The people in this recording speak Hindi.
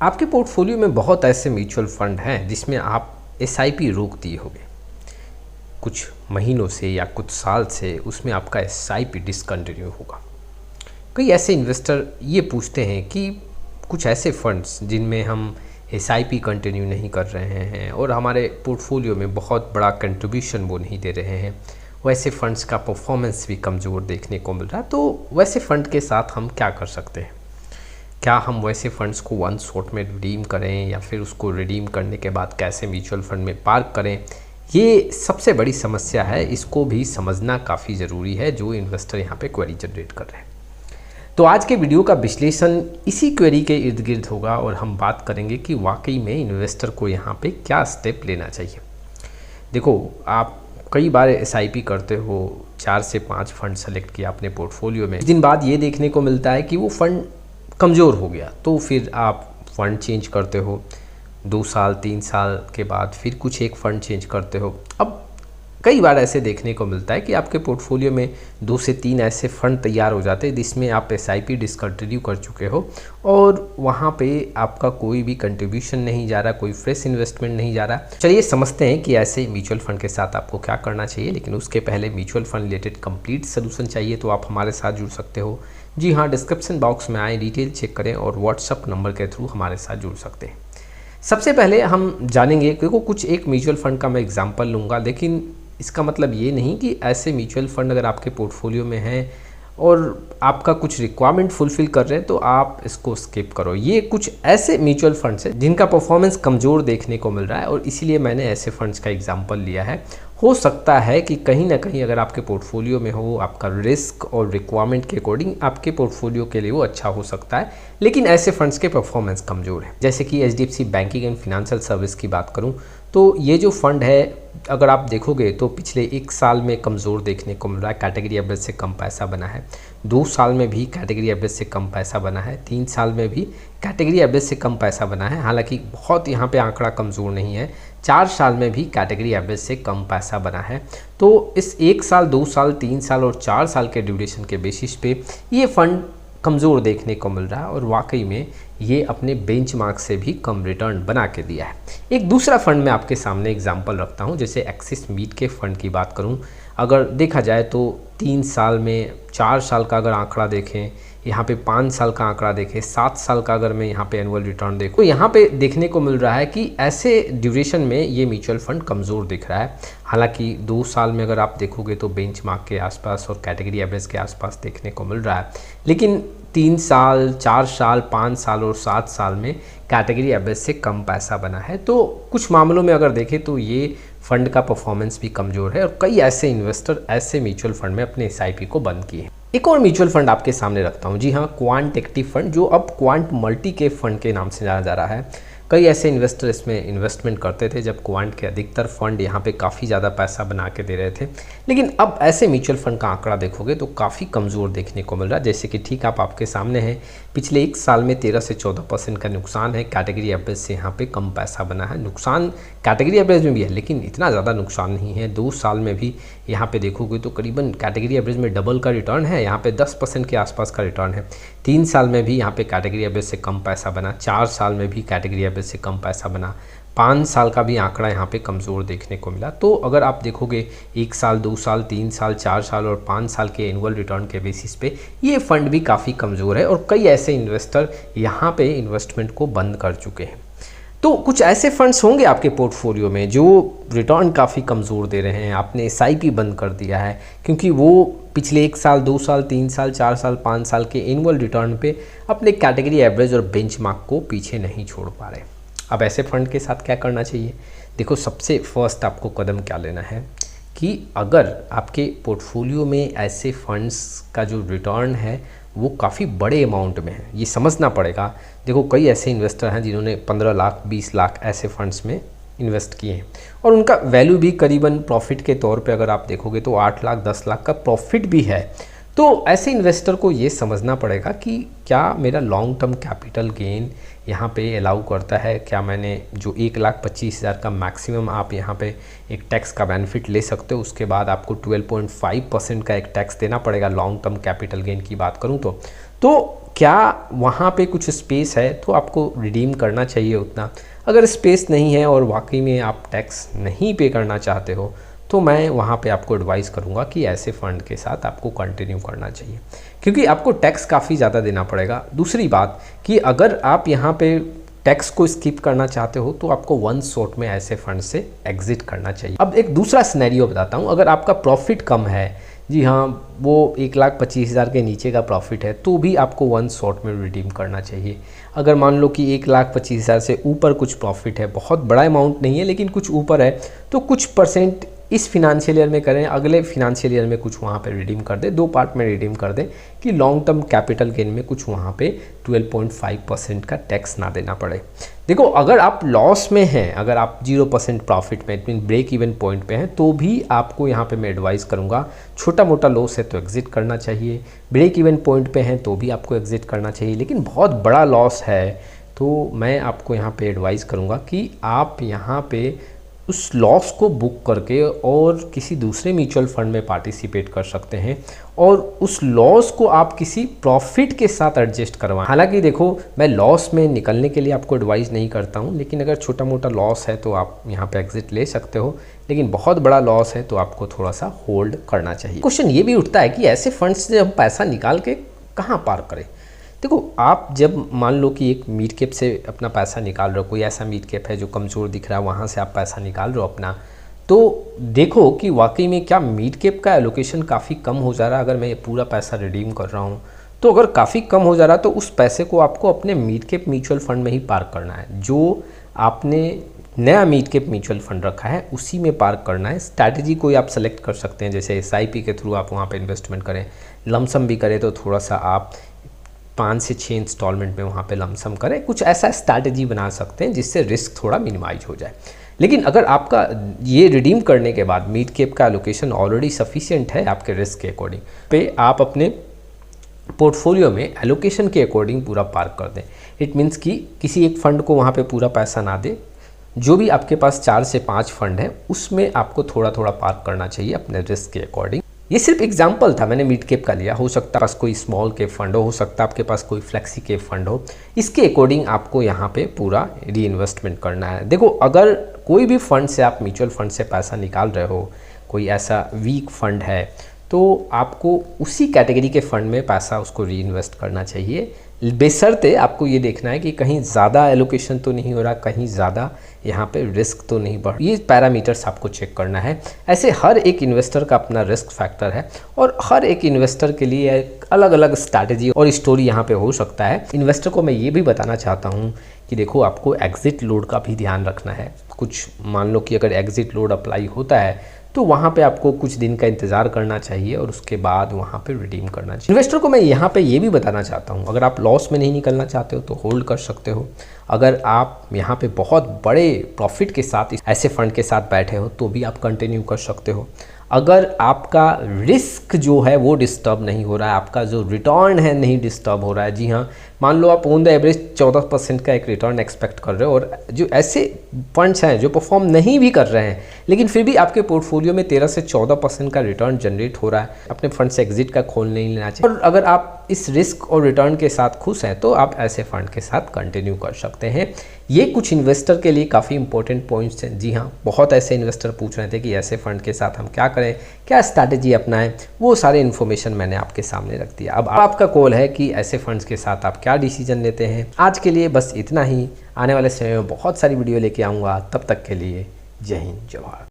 आपके पोर्टफोलियो में बहुत ऐसे म्यूचुअल फंड हैं जिसमें आप एसआईपी रोक दिए होंगे कुछ महीनों से या कुछ साल से, उसमें आपका एसआईपी डिसकंटिन्यू होगा। कई ऐसे इन्वेस्टर ये पूछते हैं कि कुछ ऐसे फंड्स जिनमें हम एसआईपी कंटिन्यू नहीं कर रहे हैं और हमारे पोर्टफोलियो में बहुत बड़ा कंट्रीब्यूशन वो नहीं दे रहे हैं, वैसे फंड्स का परफॉर्मेंस भी कमज़ोर देखने को मिल रहा है, तो वैसे फ़ंड के साथ हम क्या कर सकते हैं? क्या हम वैसे फंड्स को वन शॉट में रिडीम करें या फिर उसको रिडीम करने के बाद कैसे म्यूचुअल फंड में पार्क करें? ये सबसे बड़ी समस्या है, इसको भी समझना काफ़ी ज़रूरी है जो इन्वेस्टर यहाँ पे क्वेरी जनरेट कर रहे हैं। तो आज के वीडियो का विश्लेषण इसी क्वेरी के इर्द गिर्द होगा और हम बात करेंगे कि वाकई में इन्वेस्टर को यहाँ पे क्या स्टेप लेना चाहिए। देखो, आप कई बार एसआईपी करते हो, 4 से 5 फंड सेलेक्ट किया अपने पोर्टफोलियो में, दिन बाद ये देखने को मिलता है कि वो फंड कमज़ोर हो गया, तो फिर आप फ़ंड चेंज करते हो। 2 साल 3 साल के बाद फिर कुछ एक फ़ंड चेंज करते हो। अब कई बार ऐसे देखने को मिलता है कि आपके पोर्टफोलियो में 2 से 3 ऐसे फ़ंड तैयार हो जाते हैं जिसमें आप एसआईपी डिसकंटिन्यू कर चुके हो और वहाँ पे आपका कोई भी कंट्रीब्यूशन नहीं जा रहा, कोई फ्रेश इन्वेस्टमेंट नहीं जा रहा। चलिए समझते हैं कि ऐसे म्यूचुअल फ़ंड के साथ आपको क्या करना चाहिए, लेकिन उसके पहले mutual fund related complete solution चाहिए तो आप हमारे साथ जुड़ सकते हो। जी हाँ, डिस्क्रिप्शन बॉक्स में आए, डिटेल चेक करें और व्हाट्सअप नंबर के थ्रू हमारे साथ जुड़ सकते हैं। सबसे पहले हम जानेंगे, देखो कुछ एक म्यूचुअल फ़ंड का मैं एग्जांपल लूँगा, लेकिन इसका मतलब ये नहीं कि ऐसे म्यूचुअल फ़ंड अगर आपके पोर्टफोलियो में हैं और आपका कुछ रिक्वायरमेंट फुलफ़िल कर रहे हैं तो आप इसको स्किप करो। ये कुछ ऐसे म्यूचुअल फंड्स हैं जिनका परफॉर्मेंस कमज़ोर देखने को मिल रहा है और इसीलिए मैंने ऐसे फंड्स का एग्जांपल लिया है। हो सकता है कि कहीं ना कहीं अगर आपके पोर्टफोलियो में हो, आपका रिस्क और रिक्वायरमेंट के अकॉर्डिंग आपके पोर्टफोलियो के लिए वो अच्छा हो सकता है, लेकिन ऐसे फंड्स के परफॉर्मेंस कमज़ोर है। जैसे कि HDFC banking and financial service की बात करूँ तो ये जो फंड है, अगर आप देखोगे तो पिछले 1 साल में कमज़ोर देखने को मिल रहा है, कैटेगरी एवरेज से कम पैसा बना है। 2 साल में भी कैटेगरी एवरेज से कम पैसा बना है। 3 साल में भी कैटेगरी एवरेज से कम पैसा बना है, हालांकि बहुत यहाँ पे आंकड़ा कमज़ोर नहीं है। 4 साल में भी कैटेगरी एवरेज से कम पैसा बना है। तो इस 1 साल, 2 साल, 3 साल और 4 साल के ड्यूरेशन के बेसिस पे ये फ़ंड कमज़ोर देखने को मिल रहा है और वाकई में ये अपने बेंचमार्क से भी कम रिटर्न बना के दिया है। एक दूसरा फ़ंड मैं आपके सामने एग्जांपल रखता हूँ, जैसे एक्सिस मीट के फ़ंड की बात करूँ। अगर देखा जाए तो 3 साल में, 4 साल का अगर आंकड़ा देखें, यहाँ पे 5 साल का आंकड़ा देखें, 7 साल का अगर मैं यहाँ पे एनुअल रिटर्न देखूँ तो यहाँ पे देखने को मिल रहा है कि ऐसे ड्यूरेशन में ये म्यूचुअल फंड कमज़ोर दिख रहा है। हालांकि 2 साल में अगर आप देखोगे तो बेंचमार्क के आसपास और कैटेगरी एवरेज के आसपास देखने को मिल रहा है, लेकिन 3 साल, 4 साल, 5 साल और 7 साल में कैटेगरी एवरेज से कम पैसा बना है। तो कुछ मामलों में अगर देखें तो ये फंड का परफॉर्मेंस भी कमज़ोर है और कई ऐसे इन्वेस्टर ऐसे म्यूचुअल फंड में अपने एसआईपी को बंद किए हैं। एक और म्यूचुअल फंड आपके सामने रखता हूँ, जी हाँ, क्वांट एक्टिव फंड, जो अब क्वांट मल्टी के फंड के नाम से जाना जा रहा है। कई ऐसे इन्वेस्टर इसमें इन्वेस्टमेंट करते थे जब क्वांट के अधिकतर फंड यहाँ पे काफ़ी ज़्यादा पैसा बना के दे रहे थे, लेकिन अब ऐसे म्यूचुअल फंड का आंकड़ा देखोगे तो काफ़ी कमज़ोर देखने को मिल रहा है। जैसे कि ठीक आप आपके सामने हैं, पिछले 1 साल में 13 से 14% का नुकसान है, कैटेगरी एवरेज से यहाँ पे कम पैसा बना है। नुकसान कैटेगरी एवरेज में भी है लेकिन इतना ज़्यादा नुकसान नहीं है। 2 साल में भी यहाँ पे देखोगे तो करीबन कैटेगरी एवरेज में डबल का रिटर्न है, यहाँ पे 10% के आसपास का रिटर्न है। 3 साल में भी यहाँ पे कैटेगरी एवरेज से कम पैसा बना, 4 साल में भी कैटेगरी एवरेज से कम पैसा बना, 5 साल का भी आंकड़ा यहाँ पे कमज़ोर देखने को मिला। तो अगर आप देखोगे 1 साल, 2 साल, 3 साल, 4 साल और 5 साल के एनुअल रिटर्न के बेसिस पे ये फंड भी काफ़ी कमज़ोर है और कई ऐसे इन्वेस्टर यहाँ पे इन्वेस्टमेंट को बंद कर चुके हैं। तो कुछ ऐसे फंड्स होंगे आपके पोर्टफोलियो में जो रिटर्न काफ़ी कमज़ोर दे रहे हैं, आपने एसआईपी बंद कर दिया है क्योंकि वो पिछले 1 साल, 2 साल, 3 साल, 4 साल, 5 साल के एनुअल रिटर्न पे अपने कैटेगरी एवरेज और बेंचमार्क को पीछे नहीं छोड़ पा रहे। अब ऐसे फंड के साथ क्या करना चाहिए? देखो, सबसे फर्स्ट आपको कदम क्या लेना है कि अगर आपके पोर्टफोलियो में ऐसे फंड्स का जो रिटर्न है वो काफ़ी बड़े अमाउंट में है, ये समझना पड़ेगा। देखो, कई ऐसे इन्वेस्टर हैं जिन्होंने 15 लाख, 20 लाख ऐसे फंड्स में इन्वेस्ट किए हैं और उनका वैल्यू भी करीबन प्रॉफिट के तौर पे अगर आप देखोगे तो 8 लाख, 10 लाख का प्रॉफिट भी है। तो ऐसे इन्वेस्टर को ये समझना पड़ेगा कि क्या मेरा लॉन्ग टर्म कैपिटल गेन यहाँ पे अलाउ करता है, क्या मैंने जो 1,25,000 का मैक्सिमम आप यहाँ पे एक टैक्स का बेनिफिट ले सकते हो, उसके बाद आपको 12.5% का एक टैक्स देना पड़ेगा लॉन्ग टर्म कैपिटल गेन की बात करूँ तो क्या वहाँ पे कुछ स्पेस है तो आपको रिडीम करना चाहिए उतना। अगर स्पेस नहीं है और वाकई में आप टैक्स नहीं पे करना चाहते हो तो मैं वहाँ पे आपको एडवाइस करूँगा कि ऐसे फ़ंड के साथ आपको कंटिन्यू करना चाहिए, क्योंकि आपको टैक्स काफ़ी ज़्यादा देना पड़ेगा। दूसरी बात कि अगर आप यहाँ पे टैक्स को स्किप करना चाहते हो तो आपको वन शॉट में ऐसे फंड से एग्जिट करना चाहिए। अब एक दूसरा सिनेरियो बताता हूँ। अगर आपका प्रॉफिट कम है, जी हाँ, वो 1,25,000 के नीचे का प्रॉफिट है, तो भी आपको वन शॉट में रिडीम करना चाहिए। अगर मान लो कि 1,25,000 से ऊपर कुछ प्रॉफिट है, बहुत बड़ा अमाउंट नहीं है लेकिन कुछ ऊपर है, तो कुछ परसेंट इस फिनांशियल ईयर में करें, अगले फिनांशियल ईयर में कुछ वहाँ पे रिडीम कर दे, 2 पार्ट में रिडीम कर दे कि लॉन्ग टर्म कैपिटल गेन में कुछ वहाँ पे 12.5% का टैक्स ना देना पड़े। देखो, अगर आप लॉस में हैं, अगर आप 0% प्रॉफिट में, मीन ब्रेक इवन पॉइंट पे हैं, तो भी आपको यहाँ पे मैं एडवाइस करूँगा, छोटा मोटा लॉस है तो एग्जिट करना चाहिए। ब्रेक इवन पॉइंट पे हैं तो भी आपको एग्जिट करना चाहिए। लेकिन बहुत बड़ा लॉस है तो मैं आपको यहाँ पे एडवाइस करूँगा कि आप यहाँ पे उस लॉस को बुक करके और किसी दूसरे म्यूचुअल फंड में पार्टिसिपेट कर सकते हैं और उस लॉस को आप किसी प्रॉफिट के साथ एडजस्ट करवाएं। हालांकि देखो, मैं लॉस में निकलने के लिए आपको एडवाइस नहीं करता हूं, लेकिन अगर छोटा मोटा लॉस है तो आप यहां पे एग्जिट ले सकते हो, लेकिन बहुत बड़ा लॉस है तो आपको थोड़ा सा होल्ड करना चाहिए। क्वेश्चन ये भी उठता है कि ऐसे फंड से हम पैसा निकाल के कहाँ पार्क करें। देखो, आप जब मान लो कि एक मिड कैप से अपना पैसा निकाल रहे हो, कोई ऐसा मिड कैप है जो कमज़ोर दिख रहा है, वहाँ से आप पैसा निकाल रहे हो अपना, तो देखो कि वाकई में क्या मिड कैप का एलोकेशन काफ़ी कम हो जा रहा है। अगर मैं ये पूरा पैसा रिडीम कर रहा हूँ तो अगर काफ़ी कम हो जा रहा है तो उस पैसे को आपको अपने मिड कैप म्यूचुअल फंड में ही पार्क करना है। जो आपने नया मिड कैप म्यूचुअल फंड रखा है उसी में पार्क करना है। स्ट्रैटेजी कोई आप सेलेक्ट कर सकते हैं, जैसे SIP के थ्रू आप वहाँ पर इन्वेस्टमेंट करें, लमसम भी करें तो थोड़ा सा आप 5 से 6 इंस्टॉलमेंट में वहाँ पे लमसम करें। कुछ ऐसा स्ट्रैटेजी बना सकते हैं जिससे रिस्क थोड़ा मिनिमाइज हो जाए। लेकिन अगर आपका ये रिडीम करने के बाद मिड कैप का एलोकेशन ऑलरेडी सफिशिएंट है आपके रिस्क के अकॉर्डिंग, पे आप अपने पोर्टफोलियो में एलोकेशन के अकॉर्डिंग पूरा पार्क कर दें। इट मीन्स कि किसी एक फ़ंड को वहाँ पे पूरा पैसा ना दें, जो भी आपके पास 4 से 5 फंड है उसमें आपको थोड़ा थोड़ा पार्क करना चाहिए अपने रिस्क के अकॉर्डिंग। ये सिर्फ एग्जाम्पल था, मैंने मिड कैप का लिया। हो सकता है पास कोई स्मॉल कैप फंड हो सकता है आपके पास कोई फ्लेक्सी कैप फंड हो, इसके अकॉर्डिंग आपको यहाँ पे पूरा री इन्वेस्टमेंट करना है। देखो, अगर कोई भी फंड से आप म्यूचुअल फंड से पैसा निकाल रहे हो, कोई ऐसा वीक फंड है, तो आपको उसी कैटेगरी के फंड में पैसा उसको री इन्वेस्ट करना चाहिए। बेशर्ते आपको ये देखना है कि कहीं ज़्यादा एलोकेशन तो नहीं हो रहा, कहीं ज़्यादा यहाँ पे रिस्क तो नहीं बढ़, ये पैरामीटर्स आपको चेक करना है। ऐसे हर एक इन्वेस्टर का अपना रिस्क फैक्टर है और हर एक इन्वेस्टर के लिए एक अलग अलग स्ट्रैटेजी और स्टोरी यहाँ पे हो सकता है। इन्वेस्टर को मैं ये भी बताना चाहता हूँ कि देखो, आपको एग्जिट लोड का भी ध्यान रखना है। कुछ मान लो कि अगर एग्जिट लोड अप्लाई होता है तो वहाँ पे आपको कुछ दिन का इंतज़ार करना चाहिए और उसके बाद वहाँ पे रिडीम करना चाहिए। इन्वेस्टर को मैं यहाँ पे ये भी बताना चाहता हूँ, अगर आप लॉस में नहीं निकलना चाहते हो तो होल्ड कर सकते हो। अगर आप यहाँ पे बहुत बड़े प्रॉफिट के साथ ऐसे फंड के साथ बैठे हो तो भी आप कंटिन्यू कर सकते हो। अगर आपका रिस्क जो है वो डिस्टर्ब नहीं हो रहा है, आपका जो रिटर्न है नहीं डिस्टर्ब हो रहा है, जी हाँ, मान लो आप ऑन द एवरेज 14% का एक रिटर्न एक्सपेक्ट कर रहे हो और जो ऐसे फंड्स हैं जो परफॉर्म नहीं भी कर रहे हैं लेकिन फिर भी आपके पोर्टफोलियो में 13 से 14% का रिटर्न जनरेट हो रहा है, अपने फंड से एग्जिट का खोल नहीं लेना चाहिए। और अगर आप इस रिस्क और रिटर्न के साथ खुश हैं तो आप ऐसे फंड के साथ कंटिन्यू कर सकते हैं। ये कुछ इन्वेस्टर के लिए काफ़ी इंपॉर्टेंट पॉइंट्स हैं। जी हाँ, बहुत ऐसे इन्वेस्टर पूछ रहे थे कि ऐसे फंड के साथ हम क्या करें, क्या स्ट्रैटेजी अपनाएं, वो सारे इन्फॉर्मेशन मैंने आपके सामने रख दिया। अब आपका कॉल है कि ऐसे फंड्स के साथ आप क्या डिसीजन लेते हैं। आज के लिए बस इतना ही। आने वाले समय में बहुत सारी वीडियो लेके आऊँगा, तब तक के लिए जय हिंद, जय भारत।